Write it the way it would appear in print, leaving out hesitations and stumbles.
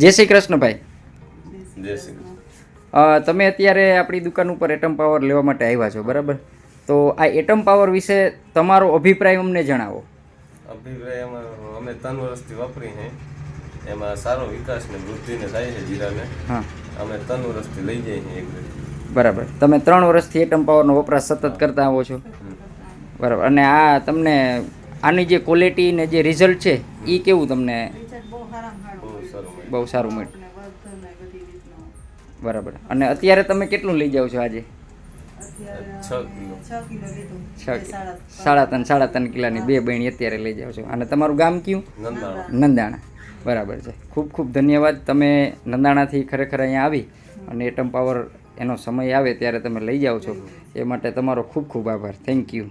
જય શ્રી કૃષ્ણ ભાઈ. જય શ્રી કૃષ્ણ. તમે અત્યારે આપણી દુકાન ઉપર એટમ પાવર લેવા માટે આવ્યા છો, બરાબર? તો આ એટમ પાવર વિશે તમારો અભિપ્રાય અમને જણાવો. અભિપ્રાય અમે 3 વર્ષથી વાપરી છે, એમાં સારો વિકાસ ને વૃદ્ધિને થાય છે જીરાને. હા, અમે 3 વર્ષથી લઈ જઈએ છીએ એક બરાબર. તમે 3 વર્ષથી એટમ પાવરનો વપરાશ સતત કરતા આવો છો, બરાબર. અને આ તમને આની જે ક્વોલિટી ને જે રિઝલ્ટ છે એ કેવું તમને? બહુ સારું મળ્યું, બરાબર. અને અત્યારે તમે કેટલું લઈ જાઓ છો આજે? 6 કિલો. 3.5 કિલોની 2 બહેણી અત્યારે લઈ જાઓ છો. અને તમારું ગામ કયું? નંદાણા. બરાબર છે. ખૂબ ખૂબ ધન્યવાદ. તમે નંદાણાથી ખરેખર અહીંયા આવી અને એટમ પાવર એનો સમય આવે ત્યારે તમે લઈ જાઓ છો, એ માટે તમારો ખૂબ ખૂબ આભાર. Thank you.